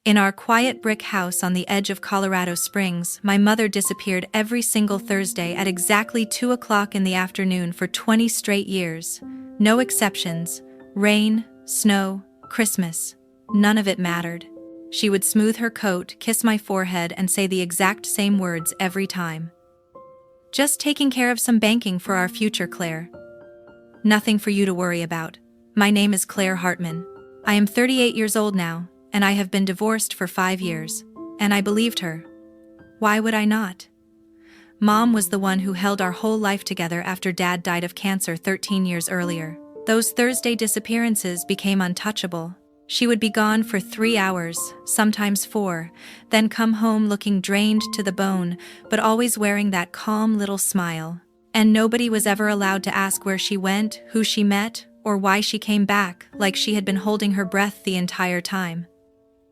In our quiet brick house on the edge of Colorado Springs, my mother disappeared every single Thursday at exactly 2 o'clock in the afternoon for 20 straight years. No exceptions. Rain, snow, Christmas. None of it mattered. She would smooth her coat, kiss my forehead, and say the exact same words every time. "Just taking care of some banking for our future, Claire. Nothing for you to worry about. My name is Claire Hartman. I am 38 years old now, and I have been divorced for 5 years, and I believed her. Why would I not? Mom was the one who held our whole life together after Dad died of cancer 13 years earlier. Those Thursday disappearances became untouchable. She would be gone for 3 hours, sometimes 4, then come home looking drained to the bone, but always wearing that calm little smile. And nobody was ever allowed to ask where she went, who she met, or why she came back, like she had been holding her breath the entire time.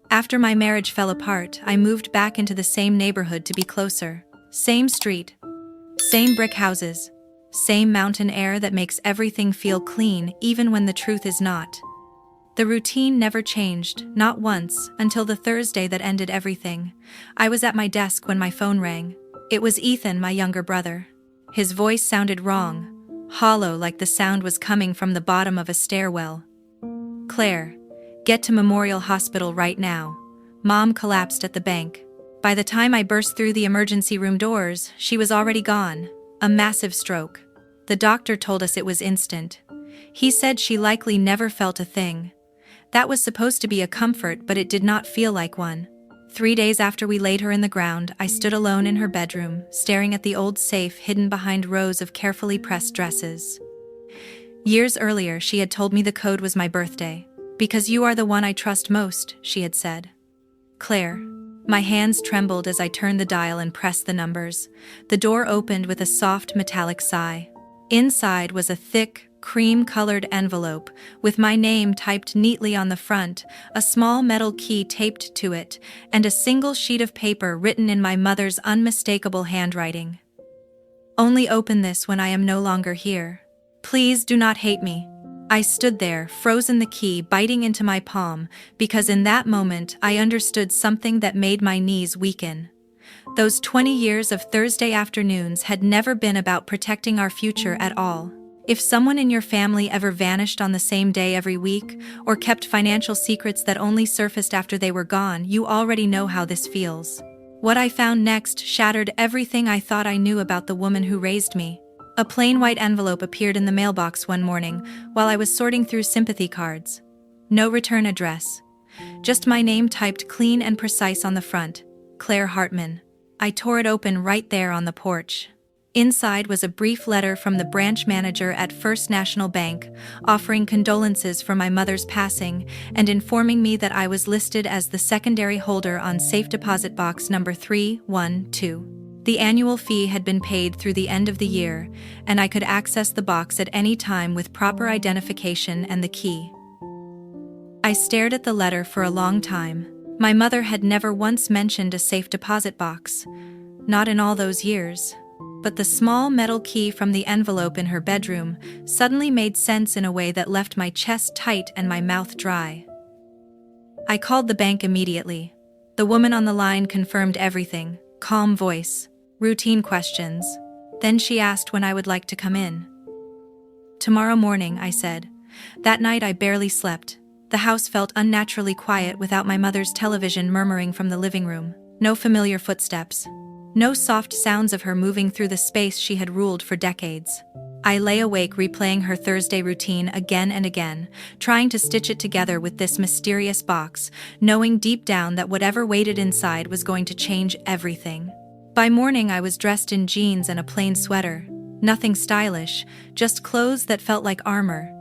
After my marriage fell apart, I moved back into the same neighborhood to be closer. Same street. Same brick houses. Same mountain air that makes everything feel clean, even when the truth is not. The routine never changed, not once, until the Thursday that ended everything. I was at my desk when my phone rang. It was Ethan, my younger brother. His voice sounded wrong, hollow, like the sound was coming from the bottom of a stairwell. "Claire, get to Memorial Hospital right now. Mom collapsed at the bank." By the time I burst through the emergency room doors, she was already gone. A massive stroke. The doctor told us it was instant. He said she likely never felt a thing. That was supposed to be a comfort, but it did not feel like one. 3 days after we laid her in the ground, I stood alone in her bedroom, staring at the old safe hidden behind rows of carefully pressed dresses. Years earlier, she had told me the code was my birthday. "Because you are the one I trust most," she had said. "Claire." My hands trembled as I turned the dial and pressed the numbers. The door opened with a soft metallic sigh. Inside was a thick, cream-colored envelope, with my name typed neatly on the front, a small metal key taped to it, and a single sheet of paper written in my mother's unmistakable handwriting. "Only open this when I am no longer here. Please do not hate me." I stood there, frozen, the key biting into my palm, because in that moment I understood something that made my knees weaken. Those 20 years of Thursday afternoons had never been about protecting our future at all. If someone in your family ever vanished on the same day every week, or kept financial secrets that only surfaced after they were gone, you already know how this feels. What I found next shattered everything I thought I knew about the woman who raised me. A plain white envelope appeared in the mailbox one morning while I was sorting through sympathy cards. No return address. Just my name typed clean and precise on the front, Claire Hartman. I tore it open right there on the porch. Inside was a brief letter from the branch manager at First National Bank, offering condolences for my mother's passing and informing me that I was listed as the secondary holder on safe deposit box number 312. The annual fee had been paid through the end of the year, and I could access the box at any time with proper identification and the key. I stared at the letter for a long time. My mother had never once mentioned a safe deposit box, not in all those years. But the small metal key from the envelope in her bedroom suddenly made sense in a way that left my chest tight and my mouth dry. I called the bank immediately. The woman on the line confirmed everything, calm voice. Routine questions. Then she asked when I would like to come in. "Tomorrow morning," I said. That night I barely slept. The house felt unnaturally quiet without my mother's television murmuring from the living room. No familiar footsteps. No soft sounds of her moving through the space she had ruled for decades. I lay awake replaying her Thursday routine again and again, trying to stitch it together with this mysterious box, knowing deep down that whatever waited inside was going to change everything. By morning I was dressed in jeans and a plain sweater. Nothing stylish, just clothes that felt like armor.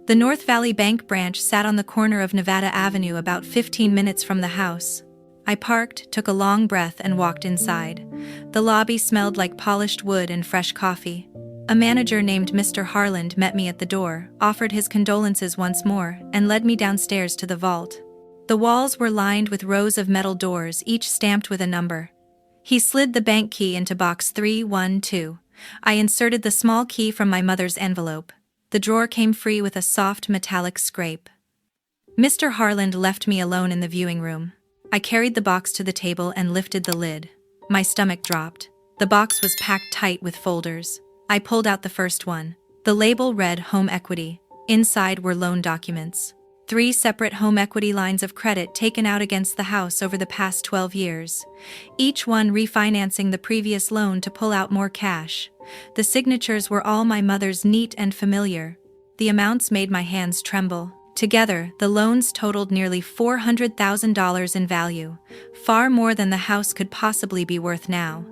The North Valley Bank branch sat on the corner of Nevada Avenue about 15 minutes from the house. I parked, took a long breath, and walked inside. The lobby smelled like polished wood and fresh coffee. A manager named Mr. Harland met me at the door, offered his condolences once more, and led me downstairs to the vault. The walls were lined with rows of metal doors, each stamped with a number. He slid the bank key into box 312. I inserted the small key from my mother's envelope. The drawer came free with a soft metallic scrape. Mr. Harland left me alone in the viewing room. I carried the box to the table and lifted the lid. My stomach dropped. The box was packed tight with folders. I pulled out the first one. The label read Home Equity. Inside were loan documents. 3 separate home equity lines of credit taken out against the house over the past 12 years. Each one refinancing the previous loan to pull out more cash. The signatures were all my mother's, neat and familiar. The amounts made my hands tremble. Together, the loans totaled nearly $400,000 in value, far more than the house could possibly be worth now.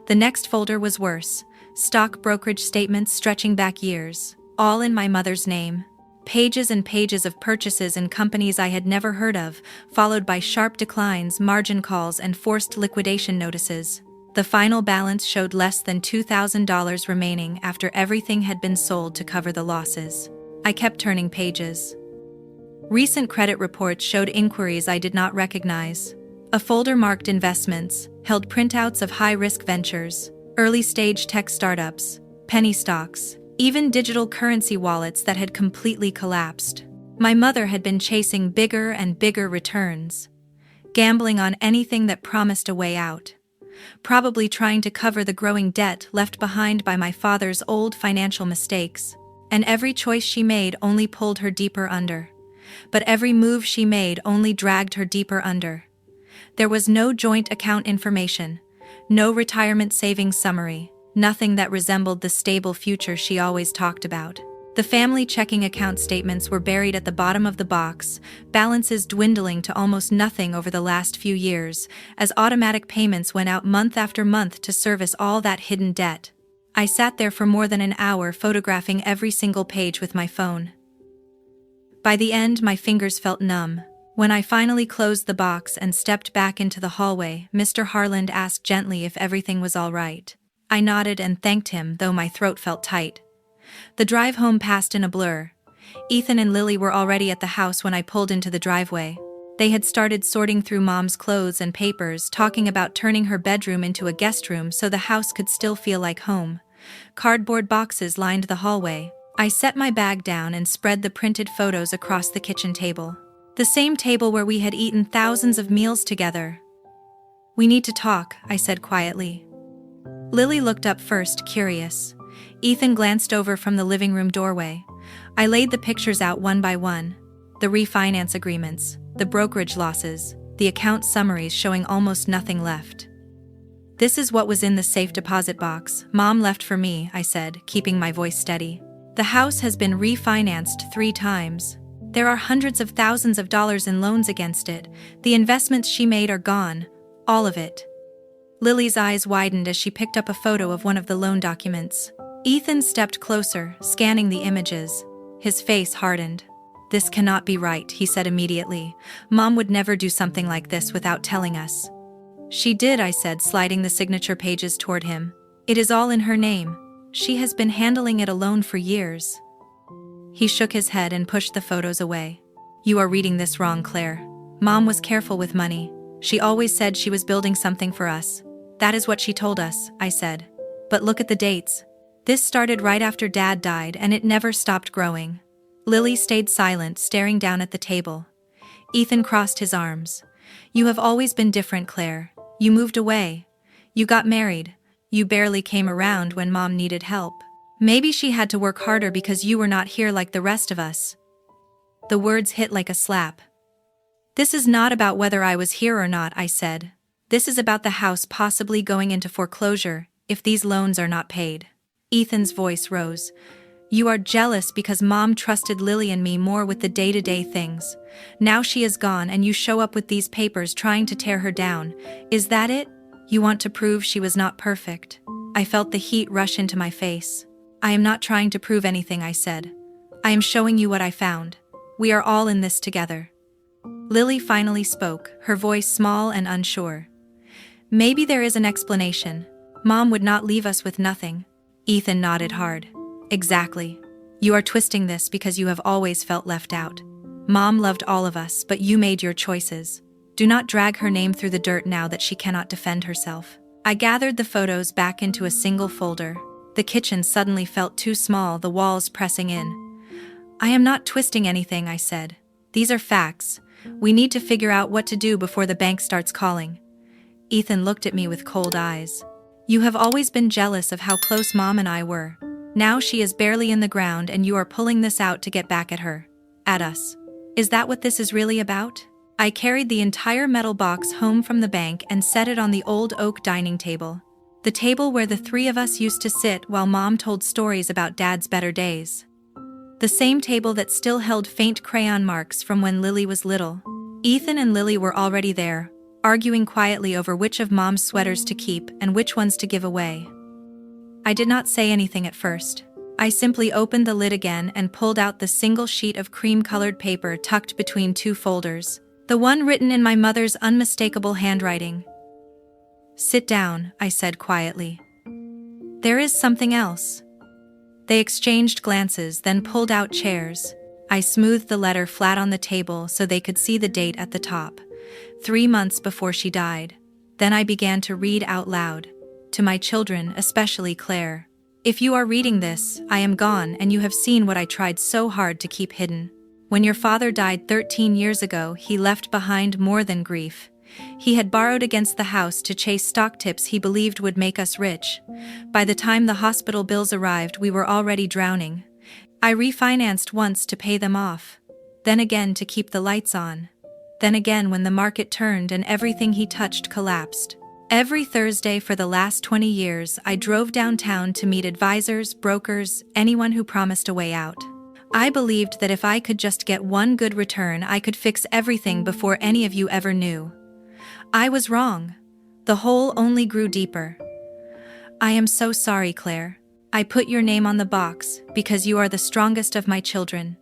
The next folder was worse. Stock brokerage statements stretching back years, all in my mother's name. Pages and pages of purchases in companies I had never heard of, followed by sharp declines, margin calls, and forced liquidation notices. The final balance showed less than $2,000 remaining after everything had been sold to cover the losses. I kept turning pages. Recent credit reports showed inquiries I did not recognize. A folder marked investments held printouts of high-risk ventures, early-stage tech startups, penny stocks, even digital currency wallets that had completely collapsed. My mother had been chasing bigger and bigger returns, gambling on anything that promised a way out, probably trying to cover the growing debt left behind by my father's old financial mistakes, and every choice she made only pulled her deeper under. But every move she made only dragged her deeper under. There was no joint account information, no retirement savings summary, nothing that resembled the stable future she always talked about. The family checking account statements were buried at the bottom of the box, balances dwindling to almost nothing over the last few years, as automatic payments went out month after month to service all that hidden debt. I sat there for more than an hour photographing every single page with my phone. By the end, my fingers felt numb. When I finally closed the box and stepped back into the hallway, Mr. Harland asked gently if everything was all right. I nodded and thanked him, though my throat felt tight. The drive home passed in a blur. Ethan and Lily were already at the house when I pulled into the driveway. They had started sorting through Mom's clothes and papers, talking about turning her bedroom into a guest room so the house could still feel like home. Cardboard boxes lined the hallway. I set my bag down and spread the printed photos across the kitchen table. The same table where we had eaten thousands of meals together. "We need to talk," I said quietly. Lily looked up first, curious. Ethan glanced over from the living room doorway. I laid the pictures out one by one. The refinance agreements, the brokerage losses, the account summaries showing almost nothing left. "This is what was in the safe deposit box Mom left for me," I said, keeping my voice steady. "The house has been refinanced 3 times. There are hundreds of thousands of dollars in loans against it. The investments she made are gone. All of it." Lily's eyes widened as she picked up a photo of one of the loan documents. Ethan stepped closer, scanning the images. His face hardened. "This cannot be right," he said immediately. "Mom would never do something like this without telling us." "She did," I said, sliding the signature pages toward him. "It is all in her name. She has been handling it alone for years." He shook his head and pushed the photos away. "You are reading this wrong, Claire. Mom was careful with money. She always said she was building something for us. That is what she told us," I said. "But look at the dates. This started right after Dad died and it never stopped growing." Lily stayed silent, staring down at the table. Ethan crossed his arms. "You have always been different, Claire. You moved away. You got married. You barely came around when Mom needed help. Maybe she had to work harder because you were not here like the rest of us." The words hit like a slap. "This is not about whether I was here or not," I said. "This is about the house possibly going into foreclosure if these loans are not paid." Ethan's voice rose. "You are jealous because Mom trusted Lily and me more with the day-to-day things. Now she is gone and you show up with these papers trying to tear her down. Is that it? You want to prove she was not perfect?" I felt the heat rush into my face. "I am not trying to prove anything," I said. "I am showing you what I found. We are all in this together." Lily finally spoke, her voice small and unsure. "Maybe there is an explanation. Mom would not leave us with nothing." Ethan nodded hard. "Exactly. You are twisting this because you have always felt left out. Mom loved all of us, but you made your choices. Do not drag her name through the dirt now that she cannot defend herself." I gathered the photos back into a single folder. The kitchen suddenly felt too small, the walls pressing in. "I am not twisting anything," I said. These are facts. We need to figure out what to do before the bank starts calling. Ethan looked at me with cold eyes. You have always been jealous of how close Mom and I were. Now she is barely in the ground and you are pulling this out to get back at her. At us. Is that what this is really about? I carried the entire metal box home from the bank and set it on the old oak dining table. The table where the three of us used to sit while Mom told stories about Dad's better days. The same table that still held faint crayon marks from when Lily was little. Ethan and Lily were already there, arguing quietly over which of Mom's sweaters to keep and which ones to give away. I did not say anything at first. I simply opened the lid again and pulled out the single sheet of cream-colored paper tucked between two folders, the one written in my mother's unmistakable handwriting. Sit down, I said quietly. There is something else. They exchanged glances, then pulled out chairs. I smoothed the letter flat on the table so they could see the date at the top. 3 months before she died. Then I began to read out loud. To my children, especially Claire. If you are reading this, I am gone and you have seen what I tried so hard to keep hidden. When your father died 13 years ago, he left behind more than grief. He had borrowed against the house to chase stock tips he believed would make us rich. By the time the hospital bills arrived, we were already drowning. I refinanced once to pay them off. Then again to keep the lights on. Then again when the market turned and everything he touched collapsed. Every Thursday for the last 20 years, I drove downtown to meet advisors, brokers, anyone who promised a way out. I believed that if I could just get one good return, I could fix everything before any of you ever knew. I was wrong. The hole only grew deeper. I am so sorry, Claire. I put your name on the box because you are the strongest of my children.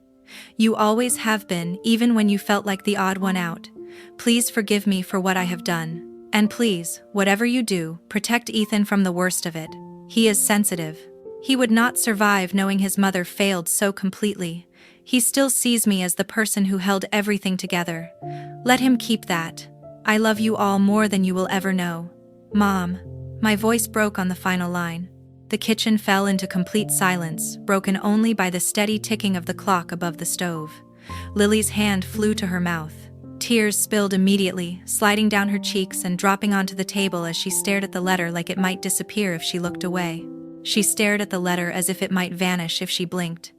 You always have been, even when you felt like the odd one out. Please forgive me for what I have done. And please, whatever you do, protect Ethan from the worst of it. He is sensitive. He would not survive knowing his mother failed so completely. He still sees me as the person who held everything together. Let him keep that. I love you all more than you will ever know. Mom. My voice broke on the final line. The kitchen fell into complete silence, broken only by the steady ticking of the clock above the stove. Lily's hand flew to her mouth. Tears spilled immediately, sliding down her cheeks and dropping onto the table as she stared at the letter like it might disappear if she looked away. She stared at the letter as if it might vanish if she blinked.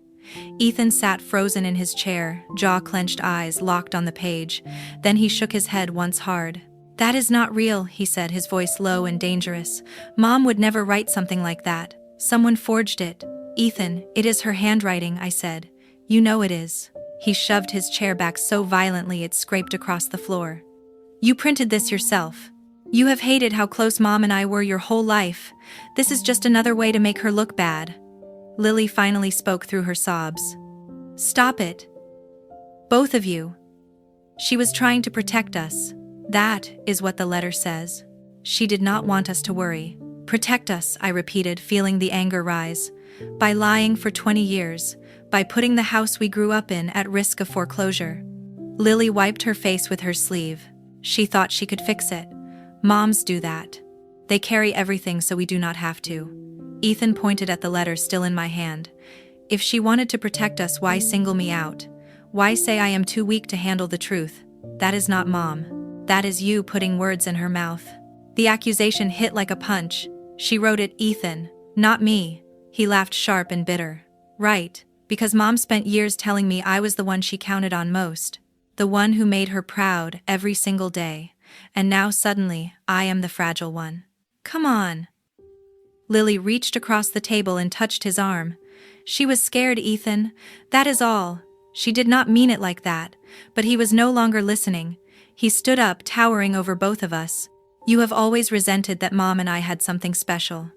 Ethan sat frozen in his chair, jaw-clenched eyes locked on the page. Then he shook his head once hard. That is not real, he said, his voice low and dangerous. Mom would never write something like that. Someone forged it. Ethan, it is her handwriting, I said. You know it is. He shoved his chair back so violently it scraped across the floor. You printed this yourself. You have hated how close Mom and I were your whole life. This is just another way to make her look bad. Lily finally spoke through her sobs. Stop it. Both of you. She was trying to protect us. That is what the letter says. She did not want us to worry. Protect us, I repeated, feeling the anger rise. By lying for 20 years. By putting the house we grew up in at risk of foreclosure. Lily wiped her face with her sleeve. She thought she could fix it. Moms do that. They carry everything so we do not have to. Ethan pointed at the letter still in my hand. If she wanted to protect us, why single me out? Why say I am too weak to handle the truth? That is not Mom. That is you putting words in her mouth. The accusation hit like a punch. She wrote it, Ethan, not me. He laughed sharp and bitter. Right. Because Mom spent years telling me I was the one she counted on most, the one who made her proud every single day, and now suddenly, I am the fragile one. Come on. Lily reached across the table and touched his arm. She was scared, Ethan. That is all. She did not mean it like that, but he was no longer listening. He stood up, towering over both of us. You have always resented that Mom and I had something special.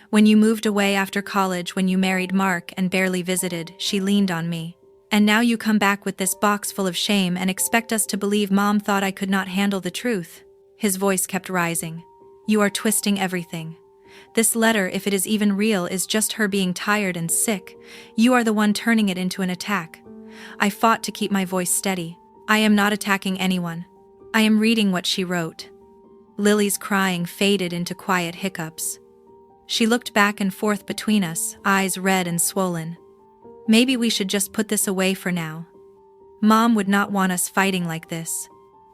When you moved away after college, when you married Mark and barely visited, she leaned on me. And now you come back with this box full of shame and expect us to believe Mom thought I could not handle the truth. His voice kept rising. You are twisting everything. This letter, if it is even real, is just her being tired and sick. You are the one turning it into an attack. I fought to keep my voice steady. I am not attacking anyone. I am reading what she wrote. Lily's crying faded into quiet hiccups. She looked back and forth between us, eyes red and swollen. Maybe we should just put this away for now. Mom would not want us fighting like this.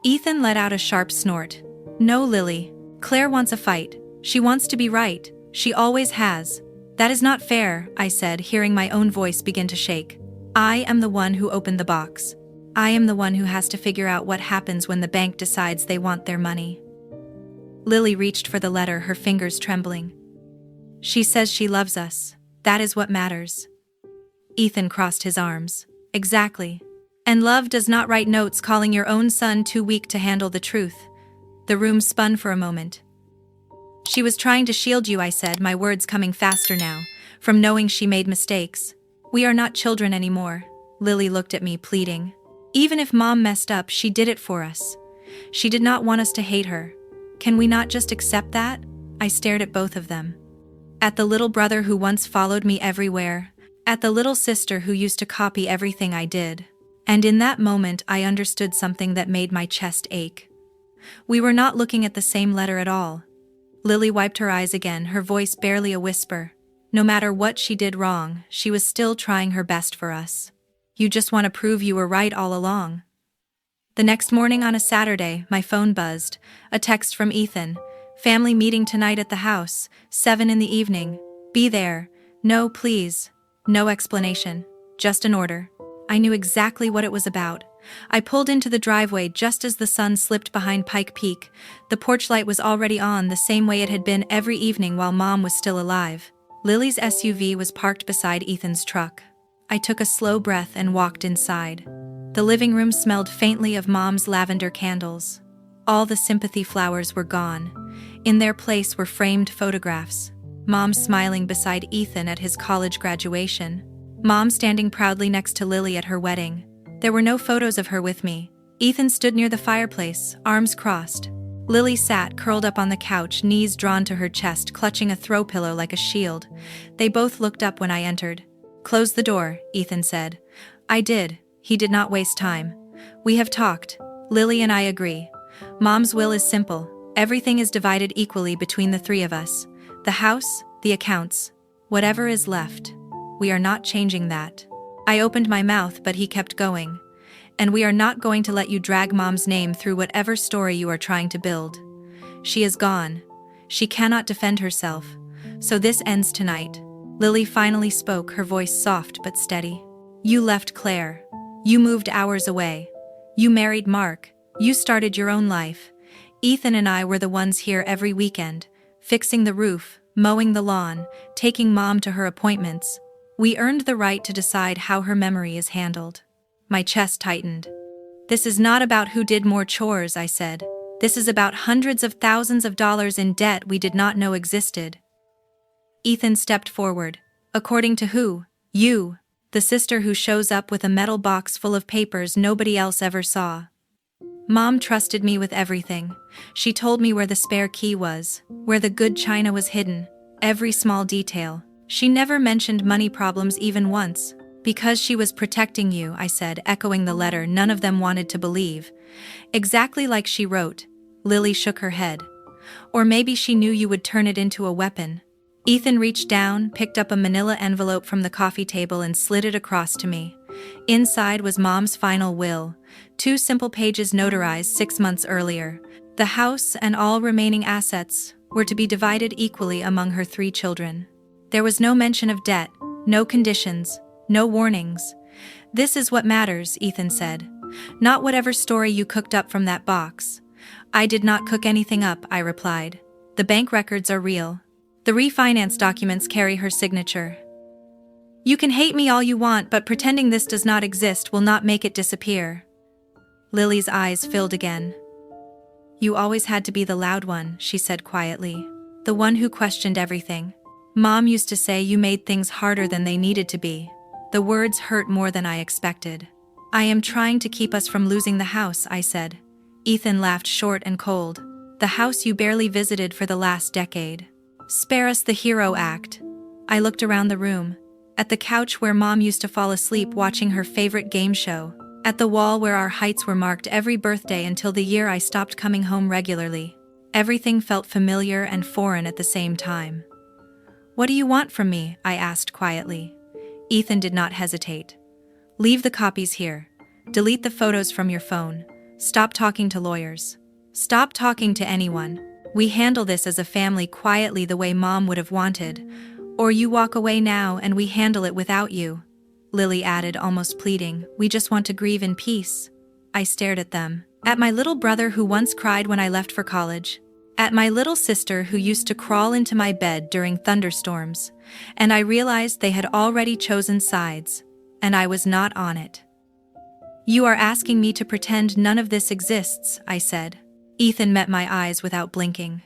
Ethan let out a sharp snort. No, Lily. Claire wants a fight. She wants to be right. She always has. That is not fair, I said, hearing my own voice begin to shake. I am the one who opened the box. I am the one who has to figure out what happens when the bank decides they want their money. Lily reached for the letter, her fingers trembling. She says she loves us. That is what matters. Ethan crossed his arms. Exactly. And love does not write notes calling your own son too weak to handle the truth. The room spun for a moment. She was trying to shield you, I said, my words coming faster now, from knowing she made mistakes. We are not children anymore. Lily looked at me, pleading. Even if Mom messed up, she did it for us. She did not want us to hate her. Can we not just accept that? I stared at both of them. At the little brother who once followed me everywhere, at the little sister who used to copy everything I did. And in that moment I understood something that made my chest ache. We were not looking at the same letter at all. Lily wiped her eyes again, her voice barely a whisper. No matter what she did wrong, she was still trying her best for us. You just want to prove you were right all along. The next morning on a Saturday, my phone buzzed. A text from Ethan. Family meeting tonight at the house, 7 in the evening. Be there. No, please. No explanation. Just an order. I knew exactly what it was about. I pulled into the driveway just as the sun slipped behind Pike Peak. The porch light was already on, the same way it had been every evening while Mom was still alive. Lily's SUV was parked beside Ethan's truck. I took a slow breath and walked inside. The living room smelled faintly of Mom's lavender candles. All the sympathy flowers were gone. In their place were framed photographs. Mom smiling beside Ethan at his college graduation. Mom standing proudly next to Lily at her wedding. There were no photos of her with me. Ethan stood near the fireplace, arms crossed. Lily sat curled up on the couch, knees drawn to her chest, clutching a throw pillow like a shield. They both looked up when I entered. Close the door, Ethan said. I did. He did not waste time. We have talked. Lily and I agree. Mom's will is simple. Everything is divided equally between the three of us. The house, the accounts, whatever is left. We are not changing that. I opened my mouth, but he kept going. And we are not going to let you drag Mom's name through whatever story you are trying to build. She is gone. She cannot defend herself. So this ends tonight. Lily finally spoke, her voice soft but steady. You left Claire. You moved hours away. You married Mark. You started your own life. Ethan and I were the ones here every weekend, fixing the roof, mowing the lawn, taking Mom to her appointments. We earned the right to decide how her memory is handled. My chest tightened. This is not about who did more chores, I said. This is about hundreds of thousands of dollars in debt we did not know existed. Ethan stepped forward. According to who? You, the sister who shows up with a metal box full of papers nobody else ever saw. Mom trusted me with everything. She told me where the spare key was, where the good china was hidden, every small detail. She never mentioned money problems even once. Because she was protecting you, I said, echoing the letter none of them wanted to believe. Exactly like she wrote. Lily shook her head. Or maybe she knew you would turn it into a weapon. Ethan reached down, picked up a manila envelope from the coffee table and slid it across to me. Inside was Mom's final will, 2 simple pages notarized 6 months earlier. The house and all remaining assets were to be divided equally among her 3 children. There was no mention of debt, no conditions, no warnings. This is what matters, Ethan said. Not whatever story you cooked up from that box. I did not cook anything up, I replied. The bank records are real. The refinance documents carry her signature. You can hate me all you want, but pretending this does not exist will not make it disappear. Lily's eyes filled again. You always had to be the loud one, she said quietly. The one who questioned everything. Mom used to say you made things harder than they needed to be. The words hurt more than I expected. I am trying to keep us from losing the house, I said. Ethan laughed short and cold. The house you barely visited for the last decade. Spare us the hero act. I looked around the room. At the couch where Mom used to fall asleep watching her favorite game show. At the wall where our heights were marked every birthday until the year I stopped coming home regularly. Everything felt familiar and foreign at the same time. What do you want from me? I asked quietly. Ethan did not hesitate. Leave the copies here. Delete the photos from your phone. Stop talking to lawyers. Stop talking to anyone. We handle this as a family quietly the way Mom would have wanted. Or you walk away now and we handle it without you. Lily added, almost pleading. We just want to grieve in peace. I stared at them. At my little brother who once cried when I left for college. At my little sister who used to crawl into my bed during thunderstorms. And I realized they had already chosen sides. And I was not on it. You are asking me to pretend none of this exists, I said. Ethan met my eyes without blinking.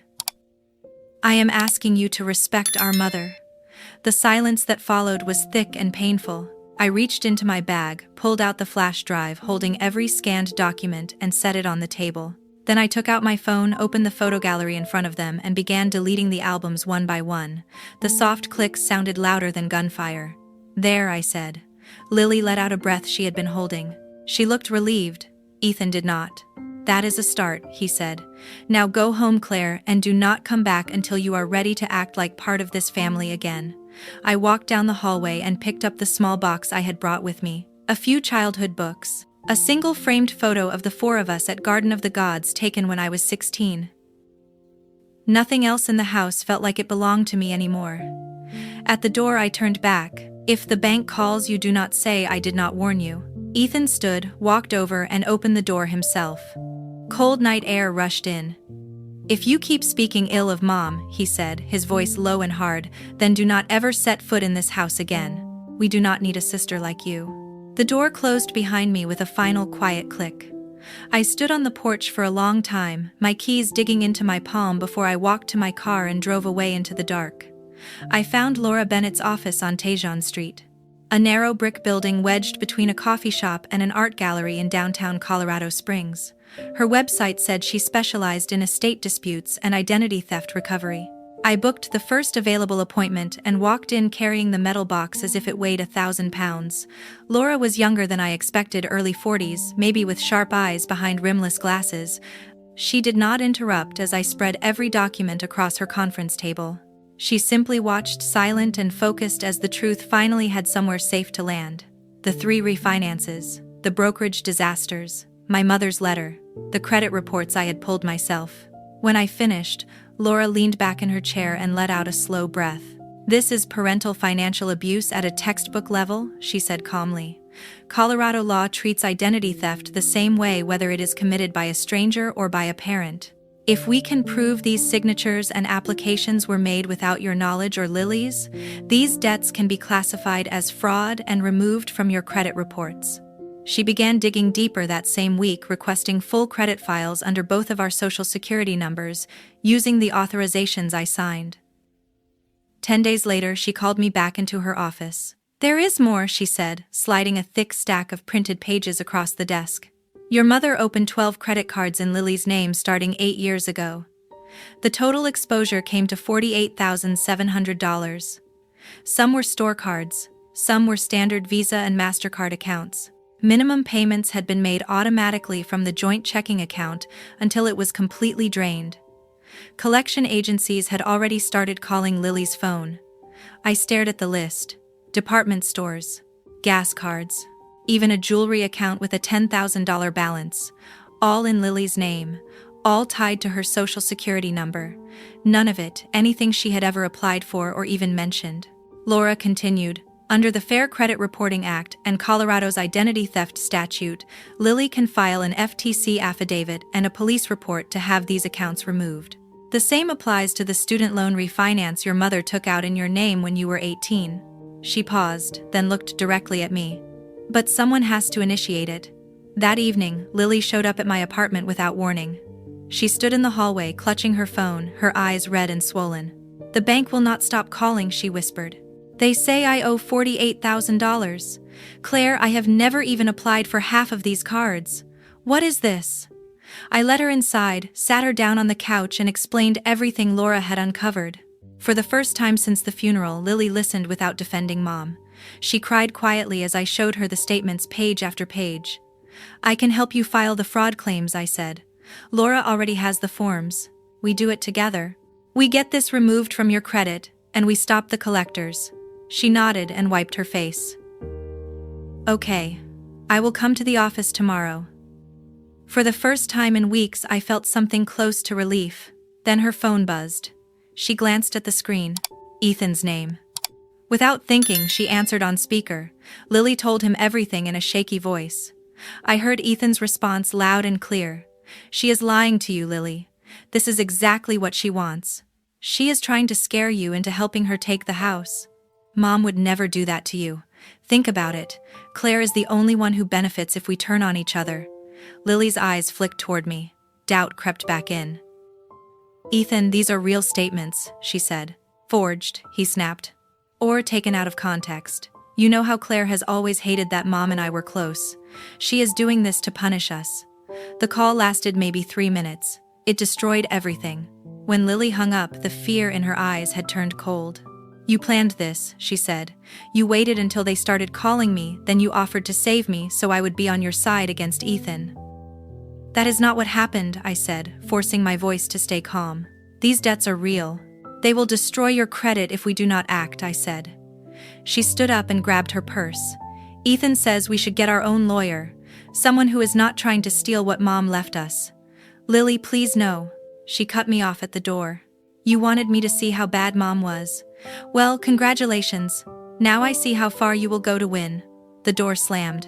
I am asking you to respect our mother. The silence that followed was thick and painful. I reached into my bag, pulled out the flash drive holding every scanned document and set it on the table. Then I took out my phone, opened the photo gallery in front of them, and began deleting the albums one by one. The soft clicks sounded louder than gunfire. There, I said. Lily let out a breath she had been holding. She looked relieved. Ethan did not. That is a start, he said. Now go home, Claire, and do not come back until you are ready to act like part of this family again. I walked down the hallway and picked up the small box I had brought with me. A few childhood books. A single framed photo of the four of us at Garden of the Gods taken when I was 16. Nothing else in the house felt like it belonged to me anymore. At the door I turned back. If the bank calls, you do not say I did not warn you. Ethan stood, walked over, and opened the door himself. Cold night air rushed in. If you keep speaking ill of Mom, he said, his voice low and hard, then do not ever set foot in this house again. We do not need a sister like you. The door closed behind me with a final quiet click. I stood on the porch for a long time, my keys digging into my palm before I walked to my car and drove away into the dark. I found Laura Bennett's office on Tejon Street. A narrow brick building wedged between a coffee shop and an art gallery in downtown Colorado Springs. Her website said she specialized in estate disputes and identity theft recovery. I booked the first available appointment and walked in carrying the metal box as if it weighed 1,000 pounds. Laura was younger than I expected, early 40s, maybe with sharp eyes behind rimless glasses. She did not interrupt as I spread every document across her conference table. She simply watched, silent and focused, as the truth finally had somewhere safe to land. The 3 refinances, the brokerage disasters, my mother's letter, the credit reports I had pulled myself. When I finished, Laura leaned back in her chair and let out a slow breath. This is parental financial abuse at a textbook level, she said calmly. Colorado law treats identity theft the same way whether it is committed by a stranger or by a parent. If we can prove these signatures and applications were made without your knowledge or Lily's, these debts can be classified as fraud and removed from your credit reports. She began digging deeper that same week, requesting full credit files under both of our social security numbers, using the authorizations I signed. 10 days later, she called me back into her office. There is more, she said, sliding a thick stack of printed pages across the desk. Your mother opened 12 credit cards in Lily's name starting 8 years ago. The total exposure came to $48,700. Some were store cards, some were standard Visa and MasterCard accounts. Minimum payments had been made automatically from the joint checking account until it was completely drained. Collection agencies had already started calling Lily's phone. I stared at the list. Department stores, gas cards, even a jewelry account with a $10,000 balance, all in Lily's name, all tied to her social security number. None of it anything she had ever applied for or even mentioned. Laura continued, under the Fair Credit Reporting Act and Colorado's identity theft statute, Lily can file an FTC affidavit and a police report to have these accounts removed. The same applies to the student loan refinance your mother took out in your name when you were 18. She paused, then looked directly at me. But someone has to initiate it. That evening, Lily showed up at my apartment without warning. She stood in the hallway, clutching her phone, her eyes red and swollen. The bank will not stop calling, she whispered. They say I owe $48,000. Claire, I have never even applied for half of these cards. What is this? I let her inside, sat her down on the couch, and explained everything Laura had uncovered. For the first time since the funeral, Lily listened without defending Mom. She cried quietly as I showed her the statements page after page. I can help you file the fraud claims, I said. Laura already has the forms. We do it together. We get this removed from your credit, and we stop the collectors. She nodded and wiped her face. Okay. I will come to the office tomorrow." For the first time in weeks, I felt something close to relief. Then her phone buzzed. She glanced at the screen. Ethan's name. Without thinking, she answered on speaker. Lily told him everything in a shaky voice. I heard Ethan's response loud and clear. "She is lying to you, Lily. This is exactly what she wants. She is trying to scare you into helping her take the house. Mom would never do that to you. Think about it. Claire is the only one who benefits if we turn on each other." Lily's eyes flicked toward me. Doubt crept back in. "Ethan, these are real statements," she said. "Forged," he snapped. "Or taken out of context. You know how Claire has always hated that Mom and I were close. She is doing this to punish us." The call lasted maybe 3 minutes. It destroyed everything. When Lily hung up, the fear in her eyes had turned cold. "You planned this," she said. "You waited until they started calling me, then you offered to save me so I would be on your side against Ethan." "That is not what happened," I said, forcing my voice to stay calm. "These debts are real. They will destroy your credit if we do not act," I said. She stood up and grabbed her purse. "Ethan says we should get our own lawyer, someone who is not trying to steal what Mom left us." "Lily, please no." She cut me off at the door. "You wanted me to see how bad Mom was. Well, congratulations. Now I see how far you will go to win." The door slammed.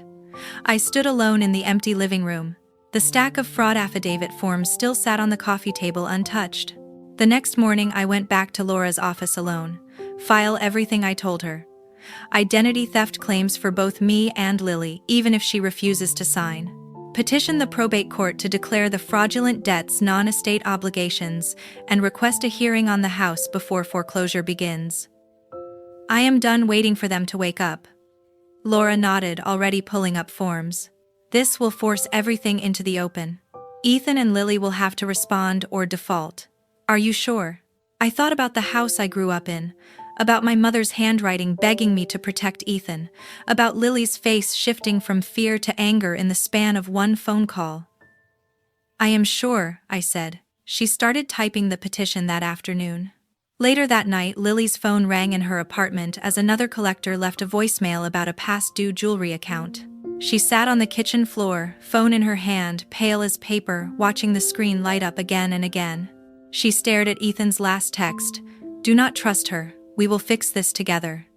I stood alone in the empty living room. The stack of fraud affidavit forms still sat on the coffee table untouched. The next morning I went back to Laura's office alone. File everything I told her. Identity theft claims for both me and Lily, even if she refuses to sign. Petition the probate court to declare the fraudulent debts non-estate obligations and request a hearing on the house before foreclosure begins. I am done waiting for them to wake up. Laura nodded, already pulling up forms. This will force everything into the open. Ethan and Lily will have to respond or default. Are you sure? I thought about the house I grew up in, about my mother's handwriting begging me to protect Ethan, about Lily's face shifting from fear to anger in the span of one phone call. "I am sure," I said. She started typing the petition that afternoon. Later that night, Lily's phone rang in her apartment as another collector left a voicemail about a past-due jewelry account. She sat on the kitchen floor, phone in her hand, pale as paper, watching the screen light up again and again. She stared at Ethan's last text. "Do not trust her. We will fix this together."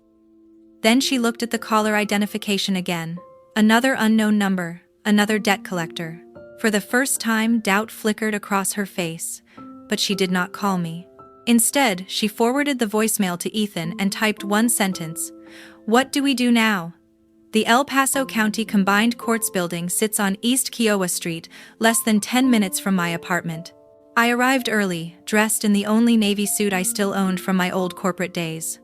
Then she looked at the caller identification again. Another unknown number, another debt collector. For the first time, doubt flickered across her face, but she did not call me. Instead, she forwarded the voicemail to Ethan and typed one sentence. "What do we do now?" The El Paso County Combined Courts building sits on East Kiowa Street, less than 10 minutes from my apartment. I arrived early, dressed in the only navy suit I still owned from my old corporate days.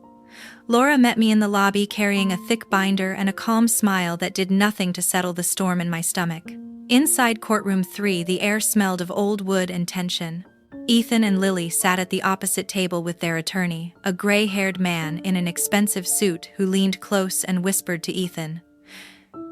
Laura met me in the lobby carrying a thick binder and a calm smile that did nothing to settle the storm in my stomach. Inside courtroom 3, the air smelled of old wood and tension. Ethan and Lily sat at the opposite table with their attorney, a gray-haired man in an expensive suit who leaned close and whispered to Ethan.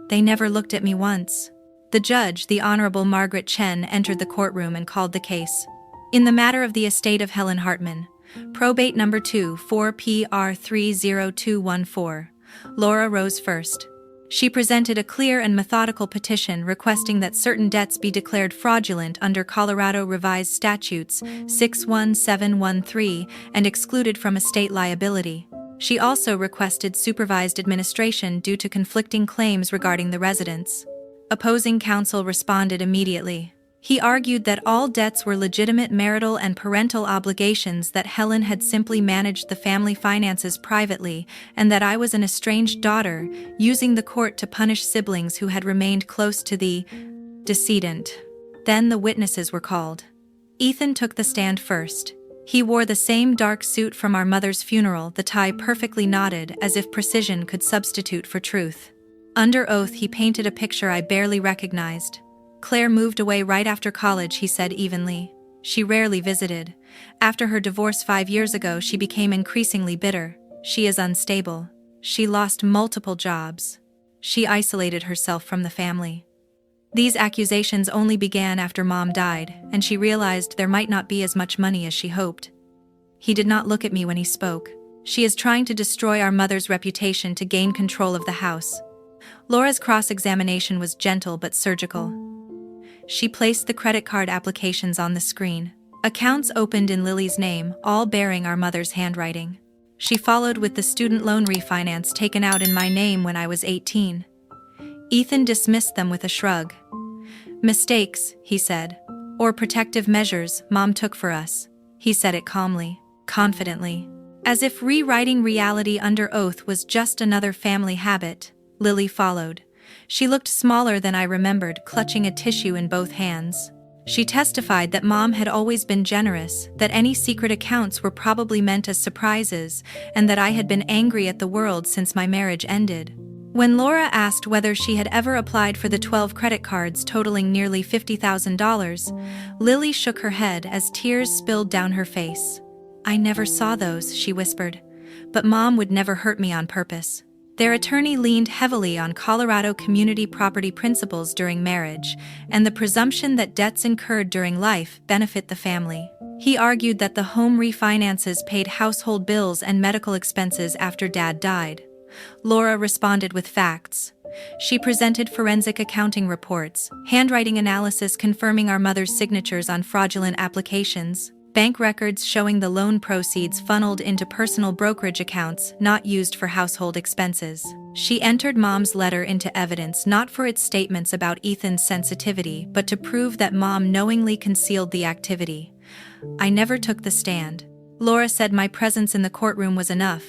They never looked at me once. The judge, the Honorable Margaret Chen, entered the courtroom and called the case. In the matter of the estate of Helen Hartman, probate number 2, 4PR30214, Laura rose first. She presented a clear and methodical petition requesting that certain debts be declared fraudulent under Colorado Revised Statutes 61713 and excluded from estate liability. She also requested supervised administration due to conflicting claims regarding the residents. Opposing counsel responded immediately. He argued that all debts were legitimate marital and parental obligations, that Helen had simply managed the family finances privately, and that I was an estranged daughter, using the court to punish siblings who had remained close to the decedent. Then the witnesses were called. Ethan took the stand first. He wore the same dark suit from our mother's funeral, the tie perfectly knotted, as if precision could substitute for truth. Under oath, he painted a picture I barely recognized. Claire moved away right after college, he said evenly. She rarely visited. After her divorce 5 years ago, she became increasingly bitter. She is unstable. She lost multiple jobs. She isolated herself from the family. These accusations only began after Mom died, and she realized there might not be as much money as she hoped. He did not look at me when he spoke. She is trying to destroy our mother's reputation to gain control of the house. Laura's cross-examination was gentle but surgical. She placed the credit card applications on the screen. Accounts opened in Lily's name, all bearing our mother's handwriting. She followed with the student loan refinance taken out in my name when I was 18. Ethan dismissed them with a shrug. "Mistakes," he said. "Or protective measures Mom took for us." He said it calmly, confidently. As if rewriting reality under oath was just another family habit, Lily followed. She looked smaller than I remembered, clutching a tissue in both hands. She testified that Mom had always been generous, that any secret accounts were probably meant as surprises, and that I had been angry at the world since my marriage ended. When Laura asked whether she had ever applied for the 12 credit cards totaling nearly $50,000, Lily shook her head as tears spilled down her face. "I never saw those," she whispered. "But Mom would never hurt me on purpose." Their attorney leaned heavily on Colorado community property principles during marriage, and the presumption that debts incurred during life benefit the family. He argued that the home refinances paid household bills and medical expenses after Dad died. Laura responded with facts. She presented forensic accounting reports, handwriting analysis confirming our mother's signatures on fraudulent applications, bank records showing the loan proceeds funneled into personal brokerage accounts not used for household expenses. She entered Mom's letter into evidence not for its statements about Ethan's sensitivity, but to prove that Mom knowingly concealed the activity. "I never took the stand. Laura said my presence in the courtroom was enough.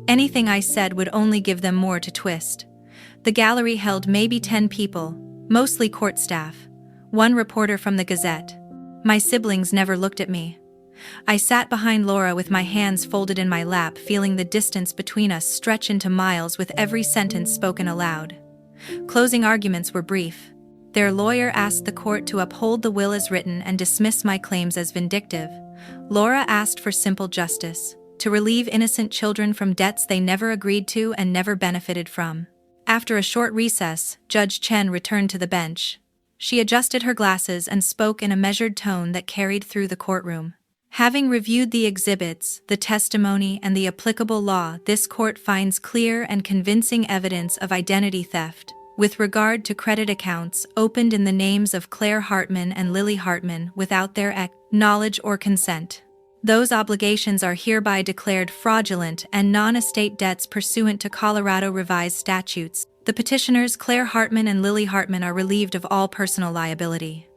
Anything I said would only give them more to twist." The gallery held maybe 10 people, mostly court staff. One reporter from the Gazette. My siblings never looked at me. I sat behind Laura with my hands folded in my lap, feeling the distance between us stretch into miles with every sentence spoken aloud. Closing arguments were brief. Their lawyer asked the court to uphold the will as written and dismiss my claims as vindictive. Laura asked for simple justice, to relieve innocent children from debts they never agreed to and never benefited from. After a short recess, Judge Chen returned to the bench. She adjusted her glasses and spoke in a measured tone that carried through the courtroom. "Having reviewed the exhibits, the testimony, and the applicable law, this court finds clear and convincing evidence of identity theft with regard to credit accounts opened in the names of Claire Hartman and Lily Hartman without their knowledge or consent. Those obligations are hereby declared fraudulent and non-estate debts pursuant to Colorado revised statutes. The petitioners Claire Hartman and Lily Hartman are relieved of all personal liability."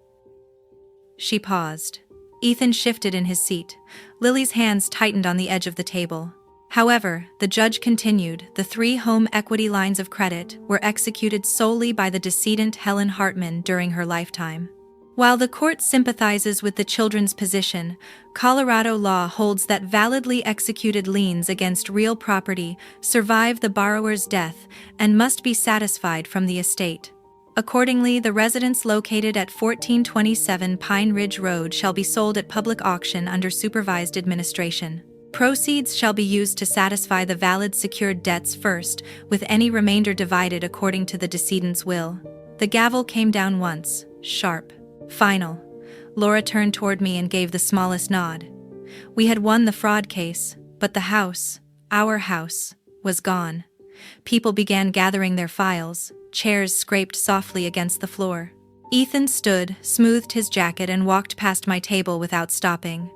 She paused. Ethan shifted in his seat. Lily's hands tightened on the edge of the table. However, the judge continued, the 3 home equity lines of credit were executed solely by the decedent Helen Hartman during her lifetime. While the court sympathizes with the children's position, Colorado law holds that validly executed liens against real property survive the borrower's death and must be satisfied from the estate. Accordingly, the residence located at 1427 Pine Ridge Road shall be sold at public auction under supervised administration. Proceeds shall be used to satisfy the valid secured debts first, with any remainder divided according to the decedent's will. The gavel came down once, sharp. Final. Laura turned toward me and gave the smallest nod. We had won the fraud case, but the house, our house, was gone. People began gathering their files, chairs scraped softly against the floor. Ethan stood, smoothed his jacket and walked past my table without stopping.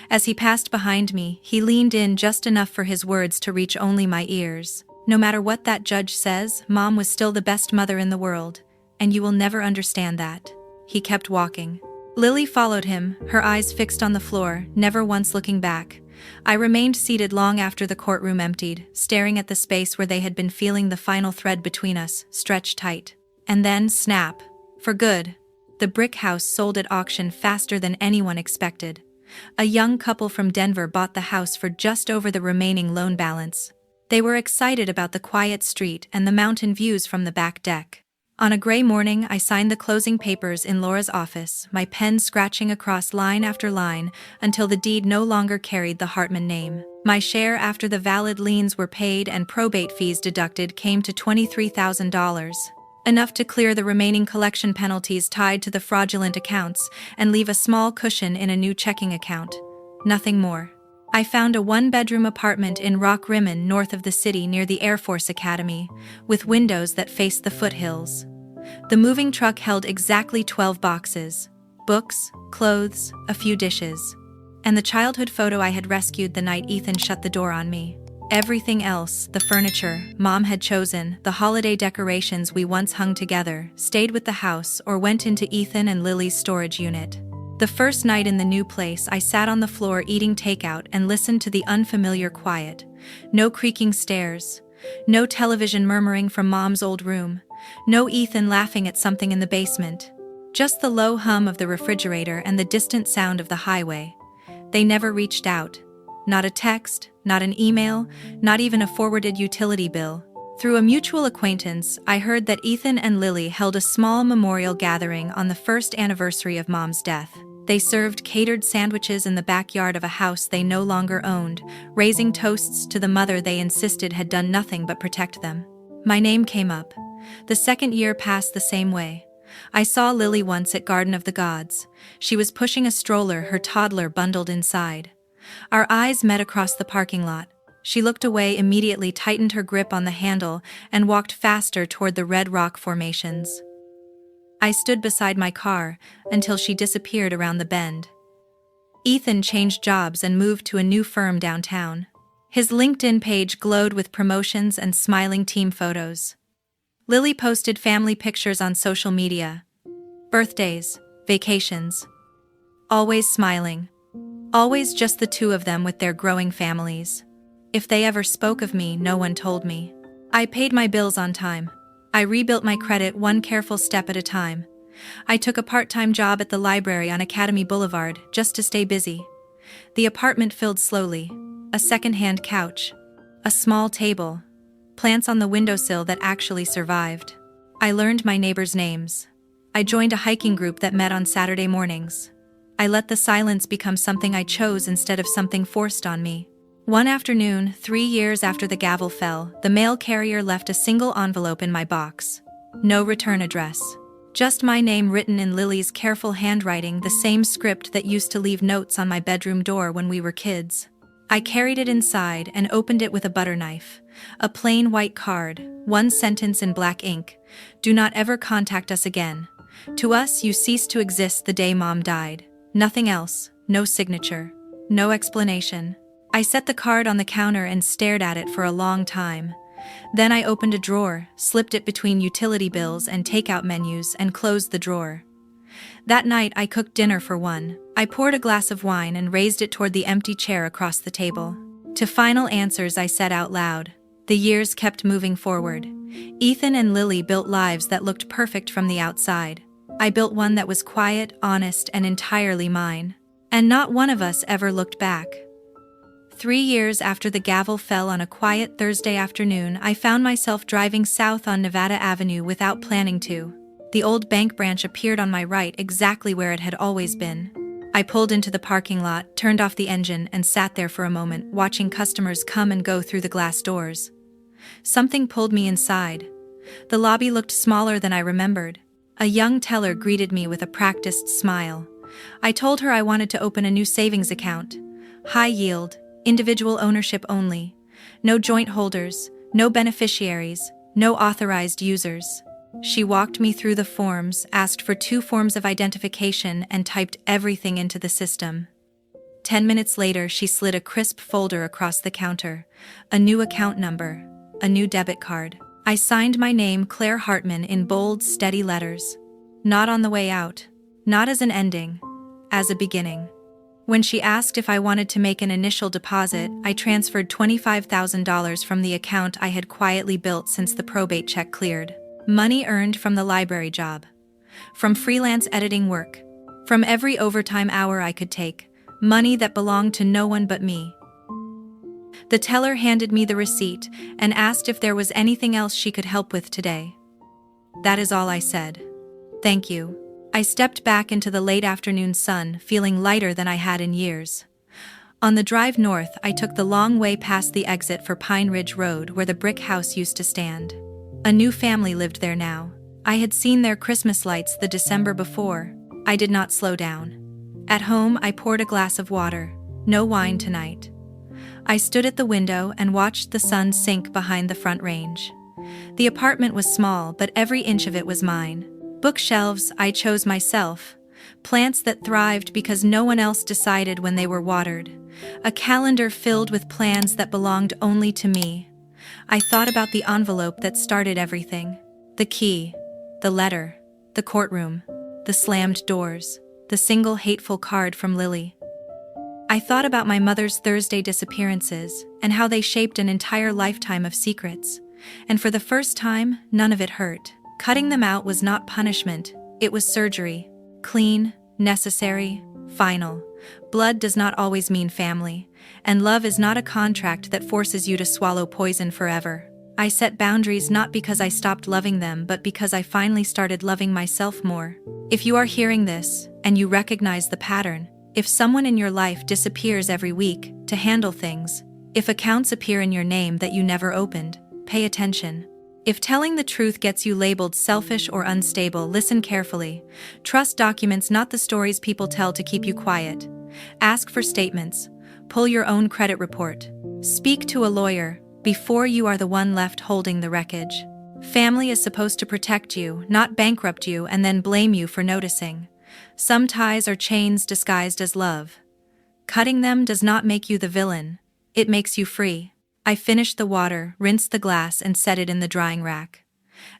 As he passed behind me, he leaned in just enough for his words to reach only my ears. "No matter what that judge says, Mom was still the best mother in the world, and you will never understand that." He kept walking. Lily followed him, her eyes fixed on the floor, never once looking back. I remained seated long after the courtroom emptied, staring at the space where they had been feeling the final thread between us, stretched tight. And then, snap. For good. The brick house sold at auction faster than anyone expected. A young couple from Denver bought the house for just over the remaining loan balance. They were excited about the quiet street and the mountain views from the back deck. On a gray morning, I signed the closing papers in Laura's office, my pen scratching across line after line until the deed no longer carried the Hartman name. My share after the valid liens were paid and probate fees deducted came to $23,000, enough to clear the remaining collection penalties tied to the fraudulent accounts and leave a small cushion in a new checking account. Nothing more. I found a one-bedroom apartment in Rock Rimmon north of the city near the Air Force Academy, with windows that faced the foothills. The moving truck held exactly 12 boxes: books, clothes, a few dishes, and the childhood photo I had rescued the night Ethan shut the door on me. Everything else, the furniture Mom had chosen, the holiday decorations we once hung together, stayed with the house or went into Ethan and Lily's storage unit. The first night in the new place, I sat on the floor eating takeout and listened to the unfamiliar quiet. No creaking stairs, no television murmuring from Mom's old room, no Ethan laughing at something in the basement. Just the low hum of the refrigerator and the distant sound of the highway. They never reached out. Not a text, not an email, not even a forwarded utility bill. Through a mutual acquaintance, I heard that Ethan and Lily held a small memorial gathering on the first anniversary of Mom's death. They served catered sandwiches in the backyard of a house they no longer owned, raising toasts to the mother they insisted had done nothing but protect them. My name came up. The second year passed the same way. I saw Lily once at Garden of the Gods. She was pushing a stroller, her toddler bundled inside. Our eyes met across the parking lot. She looked away immediately, tightened her grip on the handle, and walked faster toward the red rock formations. I stood beside my car until she disappeared around the bend. Ethan changed jobs and moved to a new firm downtown. His LinkedIn page glowed with promotions and smiling team photos. Lily posted family pictures on social media. Birthdays, vacations. Always smiling. Always just the two of them with their growing families. If they ever spoke of me, no one told me. I paid my bills on time. I rebuilt my credit one careful step at a time. I took a part-time job at the library on Academy Boulevard just to stay busy. The apartment filled slowly. A second-hand couch. A small table. Plants on the windowsill that actually survived. I learned my neighbors' names. I joined a hiking group that met on Saturday mornings. I let the silence become something I chose instead of something forced on me. One afternoon, 3 years after the gavel fell, the mail carrier left a single envelope in my box. No return address. Just my name written in Lily's careful handwriting, the same script that used to leave notes on my bedroom door when we were kids. I carried it inside and opened it with a butter knife. A plain white card, one sentence in black ink. Do not ever contact us again. To us, you ceased to exist the day Mom died. Nothing else, no signature, no explanation. I set the card on the counter and stared at it for a long time. Then I opened a drawer, slipped it between utility bills and takeout menus, and closed the drawer. That night I cooked dinner for one. I poured a glass of wine and raised it toward the empty chair across the table. To final answers I said out loud. The years kept moving forward. Ethan and Lily built lives that looked perfect from the outside. I built one that was quiet, honest, and entirely mine. And not one of us ever looked back. 3 years after the gavel fell on a quiet Thursday afternoon, I found myself driving south on Nevada Avenue without planning to. The old bank branch appeared on my right, exactly where it had always been. I pulled into the parking lot, turned off the engine, and sat there for a moment, watching customers come and go through the glass doors. Something pulled me inside. The lobby looked smaller than I remembered. A young teller greeted me with a practiced smile. I told her I wanted to open a new savings account. High yield, individual ownership only. No joint holders, no beneficiaries, no authorized users. She walked me through the forms, asked for 2 forms of identification, and typed everything into the system. 10 minutes later, she slid a crisp folder across the counter. A new account number. A new debit card. I signed my name, Claire Hartman, in bold, steady letters. Not on the way out. Not as an ending. As a beginning. When she asked if I wanted to make an initial deposit, I transferred $25,000 from the account I had quietly built since the probate check cleared. Money earned from the library job. From freelance editing work. From every overtime hour I could take. Money that belonged to no one but me. The teller handed me the receipt and asked if there was anything else she could help with today. That is all I said. Thank you. I stepped back into the late afternoon sun, feeling lighter than I had in years. On the drive north, I took the long way past the exit for Pine Ridge Road, where the brick house used to stand. A new family lived there now. I had seen their Christmas lights the December before. I did not slow down. At home, I poured a glass of water. No wine tonight. I stood at the window and watched the sun sink behind the front range. The apartment was small, but every inch of it was mine. Bookshelves I chose myself. Plants that thrived because no one else decided when they were watered. A calendar filled with plans that belonged only to me. I thought about the envelope that started everything. The key, the letter, the courtroom, the slammed doors, the single hateful card from Lily. I thought about my mother's Thursday disappearances and how they shaped an entire lifetime of secrets. And for the first time, none of it hurt. Cutting them out was not punishment, it was surgery. Clean, necessary, final. Blood does not always mean family, and love is not a contract that forces you to swallow poison forever. I set boundaries not because I stopped loving them, but because I finally started loving myself more. If you are hearing this, and you recognize the pattern, if someone in your life disappears every week to handle things, if accounts appear in your name that you never opened, pay attention. If telling the truth gets you labeled selfish or unstable, listen carefully. Trust documents, not the stories people tell to keep you quiet. Ask for statements. Pull your own credit report. Speak to a lawyer before you are the one left holding the wreckage. Family is supposed to protect you, not bankrupt you and then blame you for noticing. Some ties are chains disguised as love. Cutting them does not make you the villain. It makes you free. I finished the water, rinsed the glass, and set it in the drying rack.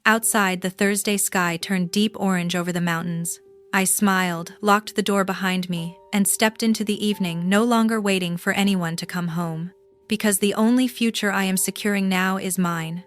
Outside, the Thursday sky turned deep orange over the mountains. I smiled, locked the door behind me, and stepped into the evening, no longer waiting for anyone to come home. Because the only future I am securing now is mine.